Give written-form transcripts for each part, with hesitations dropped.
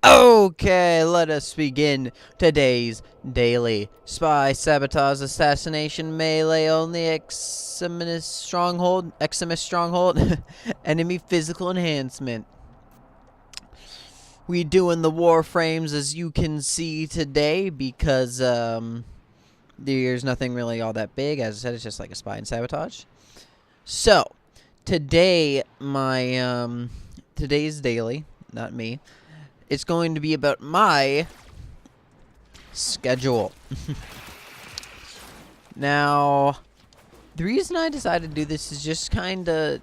Okay, let us begin today's daily spy, sabotage, assassination, melee only, Eximus stronghold, enemy physical enhancement. We doing the warframes as you can see today because there's nothing really all that big. As I said, it's just like a spy and sabotage. So today today's daily, not me. It's going to be about my schedule. Now, the reason I decided to do this is just kind of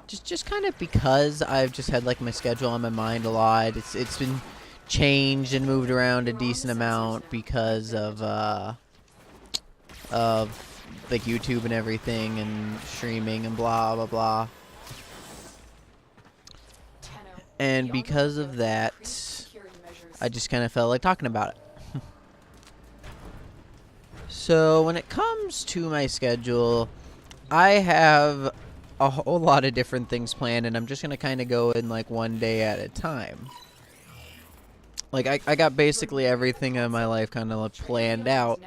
because I've just had like my schedule on my mind a lot. It's been changed and moved around a decent amount because of like YouTube and everything and streaming and blah blah blah. And because of that, I just kind of felt like talking about it. So when it comes to my schedule, I have a whole lot of different things planned, and I'm just going to kind of go in like one day at a time. Like I got basically everything in my life kind of planned out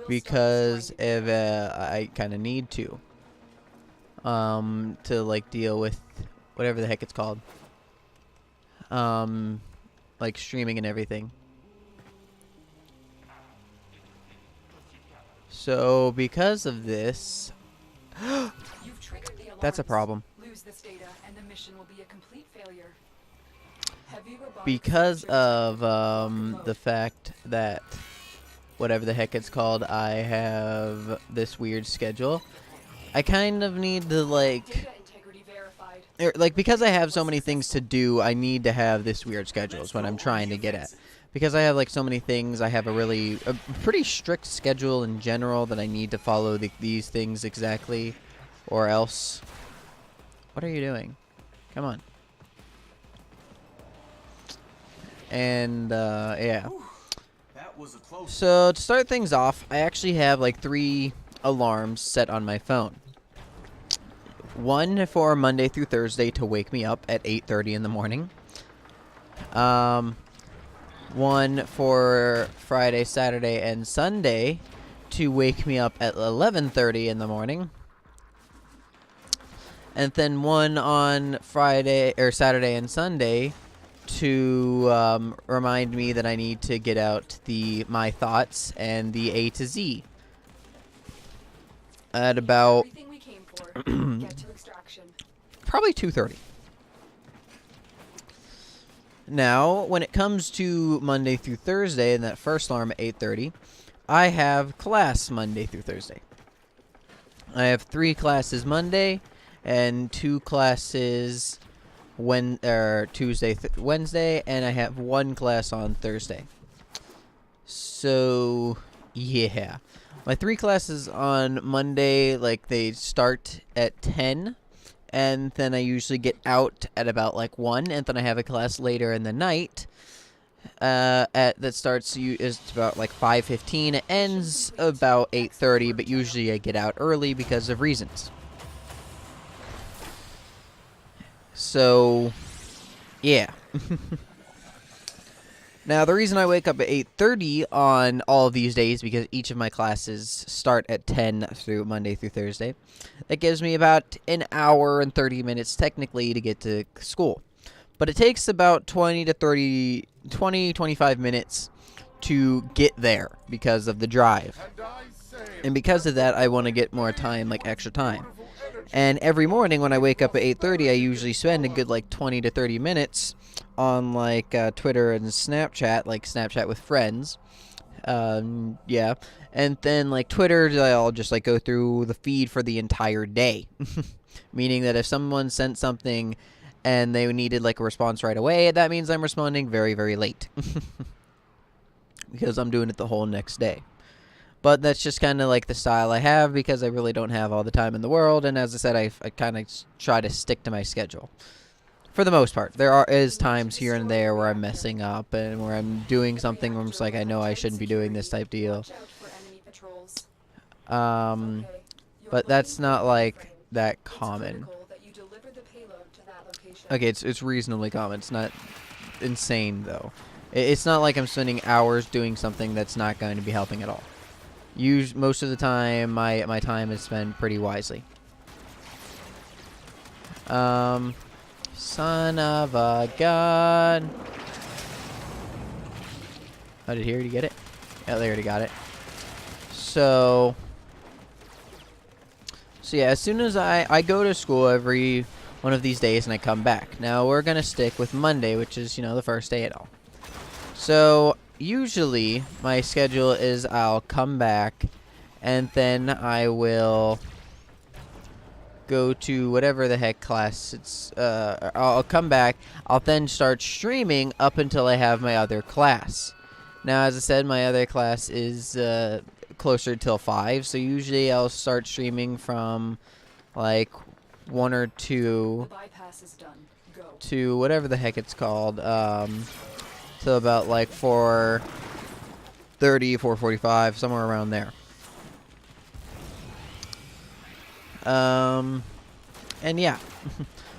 because if I kind of need to like deal with whatever the heck it's called. Like streaming and everything. So because of this, that's a problem. Because of the fact that whatever the heck it's called, I have this weird schedule. I kind of need to like because I have so many things to do, I need to have this weird schedule is what I'm trying to get at. Because I have like so many things, I have a pretty strict schedule in general that I need to follow these things exactly, or else. What are you doing? Come on. And yeah. So to start things off, I actually have like 3 alarms set on my phone. One for Monday through Thursday to wake me up at 8:30 in the morning. One for Friday, Saturday, and Sunday to wake me up at 11:30 in the morning. And then one on Friday or Saturday and Sunday to remind me that I need to get out my thoughts and the A to Z at about probably 2:30. Now, when it comes to Monday through Thursday and that first alarm at 8:30, I have class Monday through Thursday. I have 3 classes Monday and 2 classes Tuesday, Wednesday, and I have 1 class on Thursday. So, yeah. My 3 classes on Monday, like, they start at 10, and then I usually get out at about, like, 1, and then I have a class later in the night that starts is about, like, 5:15. It ends about 8:30, but usually I get out early because of reasons. So, yeah. Now, the reason I wake up at 8:30 on all of these days, because each of my classes start at 10 through Monday through Thursday. That gives me about an hour and 30 minutes, technically, to get to school. But it takes about 25 minutes to get there because of the drive. And because of that, I want to get more time, like extra time. And every morning when I wake up at 8:30, I usually spend a good like 20 to 30 minutes on like Twitter and Snapchat, like Snapchat with friends. Yeah. And then like Twitter, I'll just like go through the feed for the entire day. Meaning that if someone sent something and they needed like a response right away, that means I'm responding very, very late. Because I'm doing it the whole next day. But that's just kind of like the style I have because I really don't have all the time in the world. And as I said, I kind of try to stick to my schedule. For the most part. There is times here and there where I'm messing up and where I'm doing something where I'm just like, I know I shouldn't be doing this type deal. But that's not like that common. Okay, it's reasonably common. It's not insane, though. It's not like I'm spending hours doing something that's not going to be helping at all. Most of the time, my time is spent pretty wisely. Son of a gun. Oh, did he already get it? Yeah, they already got it. So yeah, as soon as I go to school every one of these days and I come back. Now, we're going to stick with Monday, which is, the first day at all. So, usually, my schedule is I'll come back, and then I will go to whatever the heck class it's, I'll come back, I'll then start streaming up until I have my other class. Now, as I said, my other class is closer till 5, so usually I'll start streaming from, like, 1 or 2 to whatever the heck it's called, till about, like, 4:30, 4:45, somewhere around there. And yeah.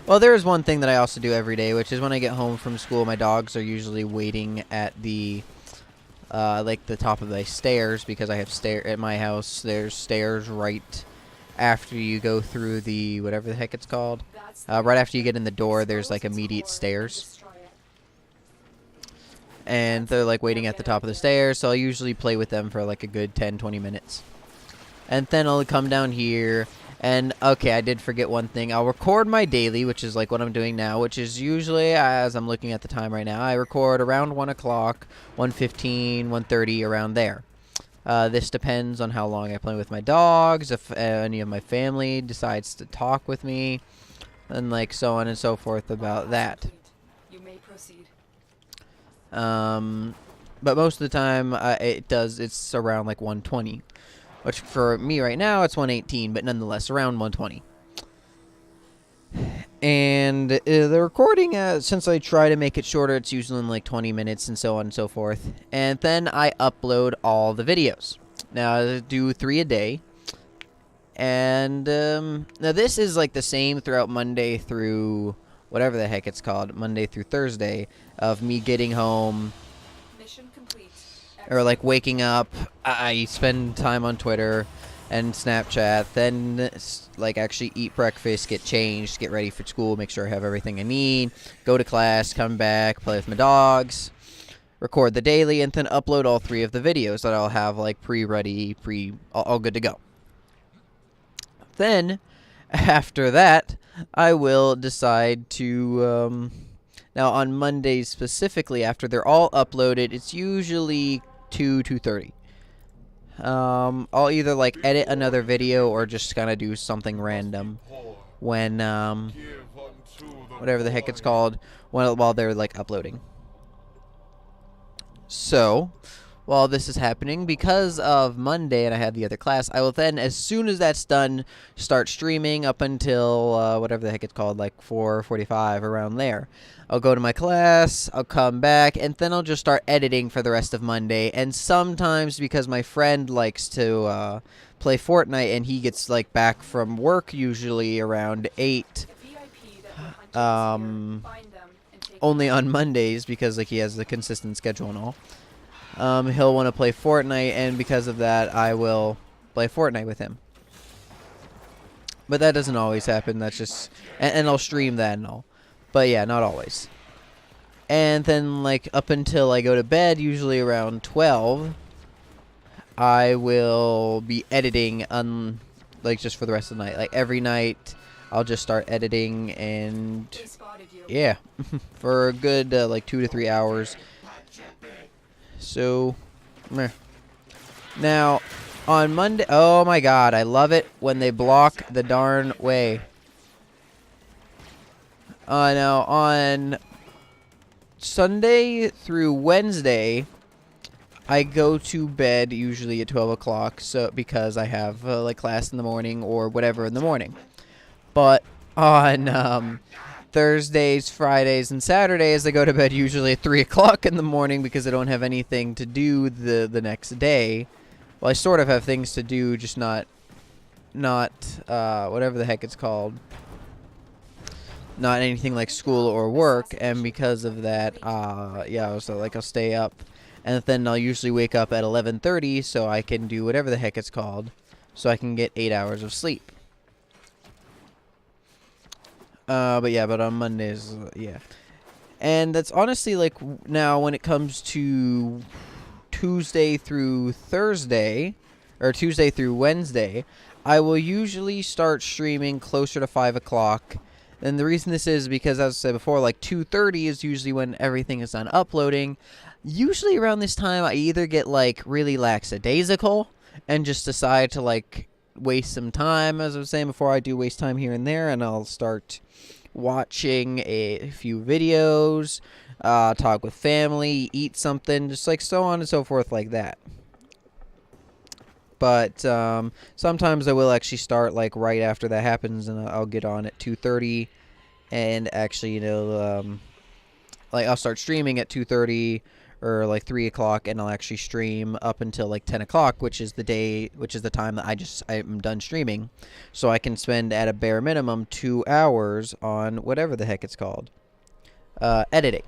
Well, there is one thing that I also do every day, which is when I get home from school, my dogs are usually waiting at the like the top of the stairs, because I have at my house. There's stairs right after you go through the whatever the heck it's called. Right after you get in the door, there's like immediate stairs, and they're like waiting at the top of the stairs. So I'll usually play with them for like a good 10-20 minutes, and then I'll come down here. And, okay, I did forget one thing. I'll record my daily, which is like what I'm doing now, which is usually, as I'm looking at the time right now, I record around 1 o'clock, 1:15, 1:30, around there. This depends on how long I play with my dogs, if any of my family decides to talk with me, and like so on and so forth about that. You may proceed. But most of the time, it's around like 1:20. Which for me right now, it's 1:18, but nonetheless, around 1:20. And the recording, since I try to make it shorter, it's usually in like 20 minutes and so on and so forth. And then I upload all the videos. Now, I do 3 a day. And now this is like the same throughout Monday through whatever the heck it's called, Monday through Thursday, of me getting home. Mission complete. Or like waking up, I spend time on Twitter and Snapchat, then like actually eat breakfast, get changed, get ready for school, make sure I have everything I need, go to class, come back, play with my dogs, record the daily, and then upload all 3 of the videos that I'll have like pre-ready, all good to go. Then, after that, I will decide to, now on Mondays specifically, after they're all uploaded, it's usually 2:30. I'll either like edit another video or just kind of do something random when whatever the heck it's called while they're like uploading. So while this is happening, because of Monday and I have the other class, I will then, as soon as that's done, start streaming up until whatever the heck it's called, like 4:45, around there. I'll go to my class, I'll come back, and then I'll just start editing for the rest of Monday. And sometimes, because my friend likes to play Fortnite, and he gets like back from work usually around 8, only on Mondays, because like he has the consistent schedule and all. He'll want to play Fortnite, and because of that, I will play Fortnite with him. But that doesn't always happen. That's just, and I'll stream that and all. But yeah, not always. And then, like, up until I go to bed, usually around 12, I will be editing, like, just for the rest of the night. Like, every night, I'll just start editing, and yeah, for a good, like, 2 to 3 hours. So, meh. Now, on Monday, oh my god, I love it when they block the darn way. Now, on Sunday through Wednesday, I go to bed usually at 12 o'clock, so because I have like class in the morning or whatever in the morning. But on Thursdays, Fridays, and Saturdays, I go to bed usually at 3 o'clock in the morning because I don't have anything to do the next day. Well, I sort of have things to do, just not whatever the heck it's called. not anything like school or work, and because of that, yeah, so like I'll stay up, and then I'll usually wake up at 11:30 so I can do whatever the heck it's called, so I can get 8 hours of sleep. But on Mondays, yeah. And that's honestly like now when it comes to Tuesday through Thursday, or Tuesday through Wednesday, I will usually start streaming closer to 5 o'clock. And the reason this is because, as I said before, like 2:30 is usually when everything is done uploading. Usually around this time, I either get like really lackadaisical and just decide to like waste some time, as I was saying before. I do waste time here and there, and I'll start watching a few videos, talk with family, eat something, just like so on and so forth like that. But sometimes I will actually start like right after that happens, and I'll get on at 2:30, and actually, like I'll start streaming at 2:30 or like 3 o'clock, and I'll actually stream up until like 10 o'clock, which is the time that I'm done streaming, so I can spend at a bare minimum 2 hours on whatever the heck it's called, editing.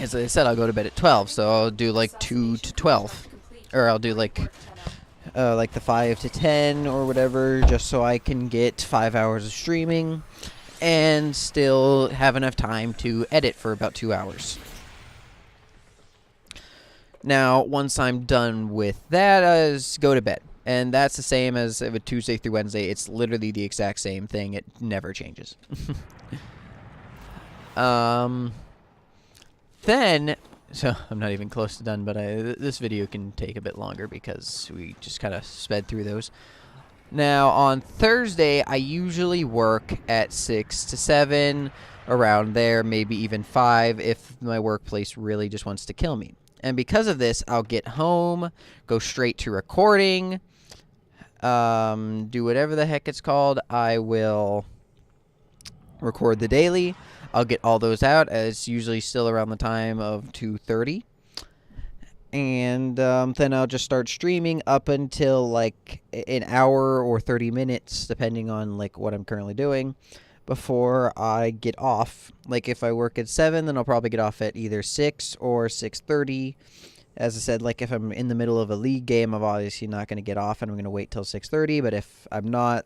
As I said, I'll go to bed at 12, so I'll do like 2 to 12. Or I'll do like the 5 to 10 or whatever, just so I can get 5 hours of streaming and still have enough time to edit for about 2 hours. Now, once I'm done with that, is go to bed. And that's the same as with Tuesday through Wednesday. It's literally the exact same thing. It never changes. Then... So, I'm not even close to done, but this video can take a bit longer because we just kind of sped through those. Now, on Thursday, I usually work at 6 to 7, around there, maybe even 5, if my workplace really just wants to kill me. And because of this, I'll get home, go straight to recording, do whatever the heck it's called. I will record the daily. I'll get all those out. It's usually still around the time of 2:30. And then I'll just start streaming up until like an hour or 30 minutes, depending on like what I'm currently doing, before I get off. Like if I work at 7, then I'll probably get off at either 6 or 6:30. As I said, like if I'm in the middle of a league game, I'm obviously not going to get off, and I'm going to wait till 6:30. But if I'm not,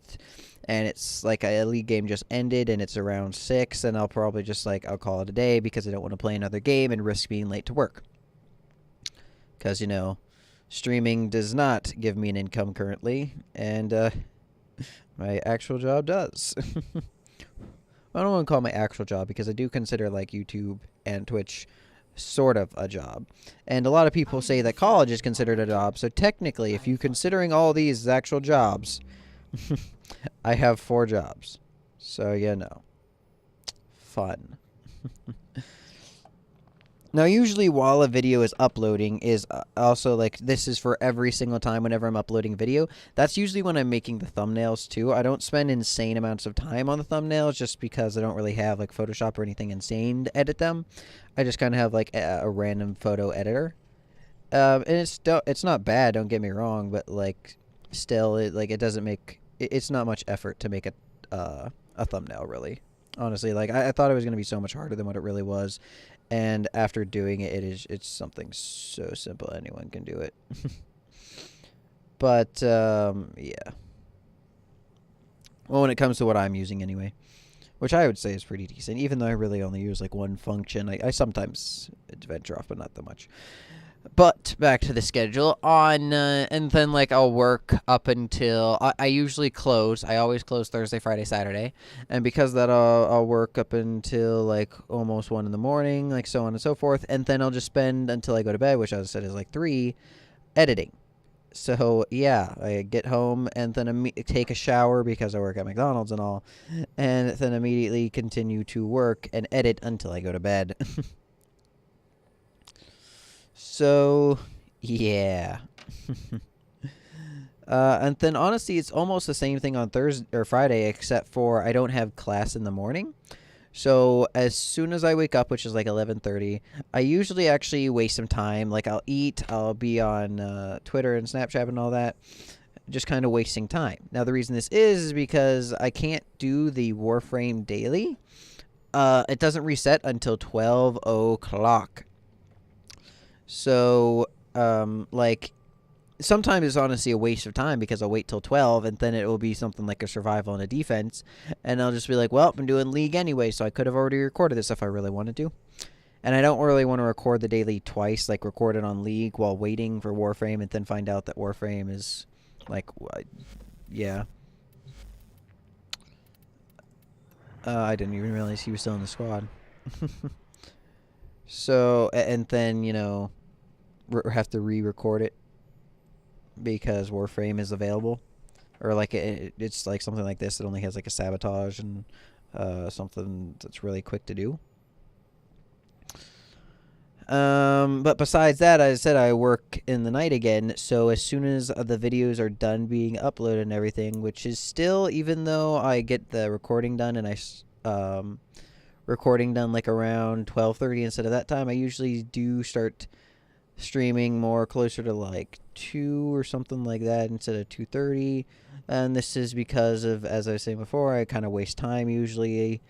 and it's like a league game just ended and it's around 6, then I'll probably just I'll call it a day, because I don't want to play another game and risk being late to work. Because, streaming does not give me an income currently, and my actual job does. I don't want to call it my actual job, because I do consider like YouTube and Twitch sort of a job. And a lot of people say that college is considered a job, so technically, if you're considering all these as actual jobs... I have 4 jobs, so fun. Now, usually while a video is uploading is also this is for every single time whenever I'm uploading video. That's usually when I'm making the thumbnails too. I don't spend insane amounts of time on the thumbnails just because I don't really have Photoshop or anything insane to edit them. I just kind of have a random photo editor. And it's not bad, don't get me wrong, but still it doesn't make... It's not much effort to make a thumbnail, really. Honestly, I thought it was going to be so much harder than what it really was, and after doing it, it's something so simple anyone can do it. But yeah. Well, when it comes to what I'm using anyway, which I would say is pretty decent, even though I really only use one function. I sometimes venture off, but not that much. But back to the schedule and then I'll work up until I usually close. I always close Thursday, Friday, Saturday, and because of that, I'll work up until almost 1 in the morning, so on and so forth, and then I'll just spend until I go to bed, which as I said is 3, editing. So yeah, I get home and then take a shower because I work at McDonald's and all, and then immediately continue to work and edit until I go to bed. So, yeah. And then, honestly, it's almost the same thing on Thursday or Friday, except for I don't have class in the morning. So, as soon as I wake up, which is 11:30, I usually actually waste some time. I'll eat, I'll be on Twitter and Snapchat and all that. just kind of wasting time. Now, the reason this is because I can't do the Warframe daily. It doesn't reset until 12 o'clock. So, like, sometimes it's honestly a waste of time because I'll wait till 12 and then it will be something like a survival and a defense. And I'll just be like, well, I'm doing League anyway, so I could have already recorded this if I really wanted to. And I don't really want to record the daily twice, like record it on League while waiting for Warframe and then find out that Warframe is, like, yeah. I didn't even realize he was still in the squad. So, and then, you know, have to re-record it because Warframe is available. Or, like, it's like something like this that only has, like, a sabotage and something that's really quick to do. But besides that, as I said, I work in the night again, so as soon as the videos are done being uploaded and everything, which is still, even though I get the recording done and recording done like around 12:30 instead of that time, I usually do start streaming more closer to like 2 or something like that instead of 2:30, and this is because of, as I was saying before, I kind of waste time usually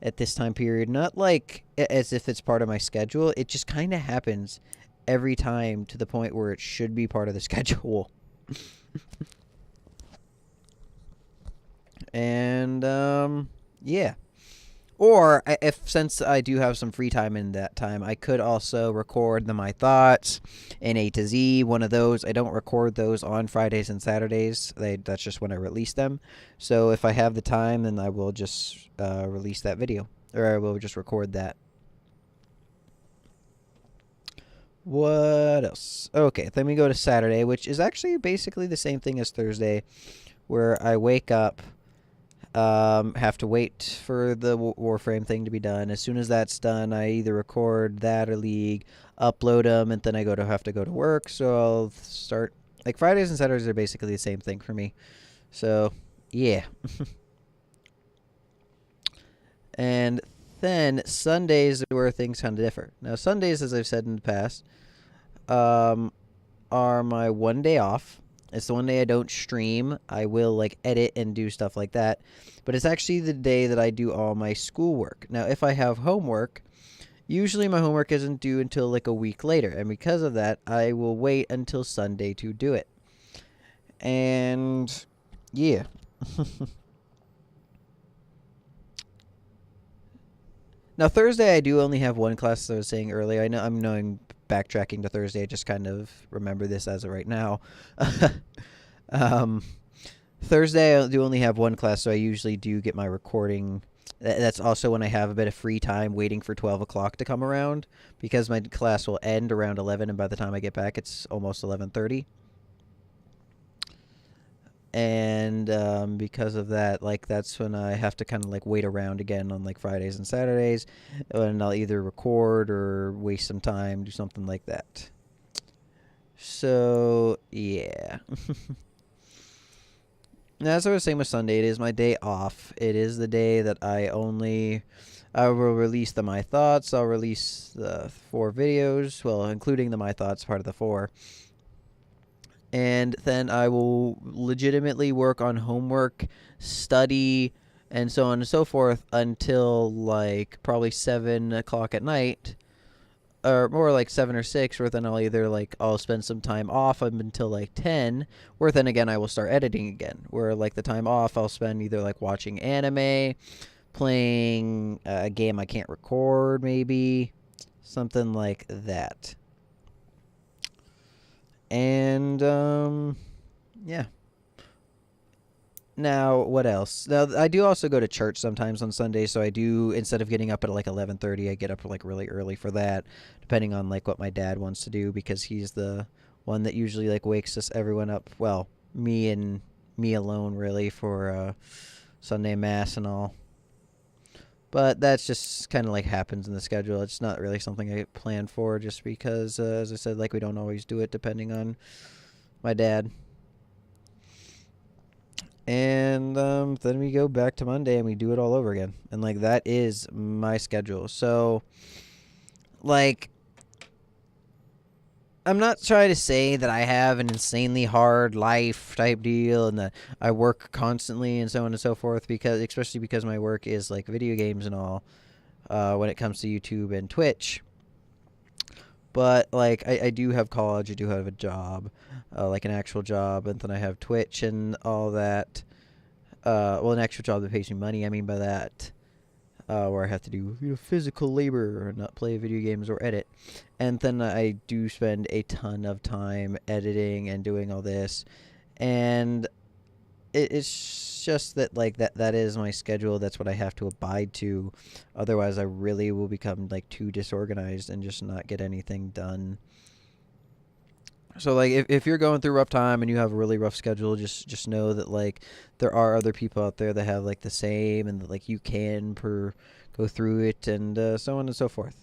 at this time period. Not like as if it's part of my schedule. It just kind of happens every time to the point where it should be part of the schedule. And, yeah. Or, since I do have some free time in that time, I could also record My Thoughts and A to Z, one of those. I don't record those on Fridays and Saturdays. That's just when I release them. So if I have the time, then I will just release that video. Or I will just record that. What else? Okay, then we go to Saturday, which is actually basically the same thing as Thursday, where I wake up, have to wait for the Warframe thing to be done. As soon as that's done, I either record that or League, upload them, and then I have to go to work. So I'll start, like, Fridays and Saturdays are basically the same thing for me. So yeah. And then Sundays are where things kind of differ. Now Sundays, as I've said in the past, are my one day off. It's the one day I don't stream. I will, like, edit and do stuff like that. But it's actually the day that I do all my schoolwork. Now, if I have homework, usually my homework isn't due until, like, a week later. And because of that, I will wait until Sunday to do it. And, yeah. Now, Thursday, I do only have one class, as I was saying earlier. I'm backtracking to Thursday. I just kind of remember this as of right now. Thursday, I do only have one class, so I usually do get my recording. That's also when I have a bit of free time waiting for 12 o'clock to come around, because my class will end around 11, and by the time I get back, it's almost 11:30. And because of that, like, that's when I have to kind of, like, wait around again on, like, Fridays and Saturdays, and I'll either record or waste some time, do something like that. So yeah. Now, as I was saying with Sunday, it is my day off. It is the day that I will release the My Thoughts. I'll release the 4 videos, well, including the My Thoughts part of the 4. And then I will legitimately work on homework, study, and so on and so forth until, like, probably 7 o'clock at night. Or more like 7 or 6, where then I'll spend some time off up until, like, 10, where then again I will start editing again. Where, like, the time off I'll spend either, like, watching anime, playing a game I can't record, maybe. Something like that. And, yeah. Now, what else? Now, I do also go to church sometimes on Sunday, so I do, instead of getting up at, like, 11:30, I get up, like, really early for that, depending on, like, what my dad wants to do, because he's the one that usually, like, wakes everyone up, well, me and me alone, really, for, Sunday Mass and all. But that's just kind of, like, happens in the schedule. It's not really something I plan for, just because, as I said, like, we don't always do it depending on my dad. And then we go back to Monday and we do it all over again. And, like, that is my schedule. So, like, I'm not trying to say that I have an insanely hard life type deal and that I work constantly and so on and so forth, because especially because my work is like video games and all, when it comes to YouTube and Twitch. But like I do have college, I do have a job, like an actual job, and then I have Twitch and all that. Well, an actual job that pays me money. I mean by that. Where I have to do physical labor and not play video games or edit. And then I do spend a ton of time editing and doing all this. And it's just that, like, that is my schedule. That's what I have to abide to. Otherwise, I really will become, like, too disorganized and just not get anything done. So, like, if you're going through a rough time and you have a really rough schedule, just know that, like, there are other people out there that have, like, the same, and that, like, you can go through it, and so on and so forth.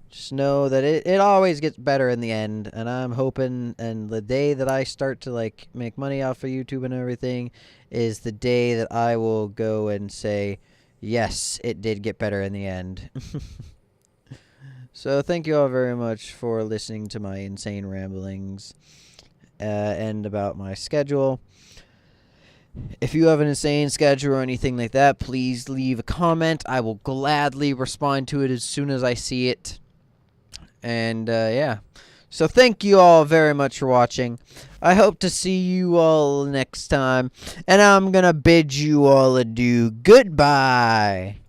Just know that it always gets better in the end, and I'm hoping, and the day that I start to, like, make money off of YouTube and everything is the day that I will go and say, yes, it did get better in the end. So thank you all very much for listening to my insane ramblings and about my schedule. If you have an insane schedule or anything like that, please leave a comment. I will gladly respond to it as soon as I see it. And yeah. So thank you all very much for watching. I hope to see you all next time. And I'm going to bid you all adieu. Goodbye.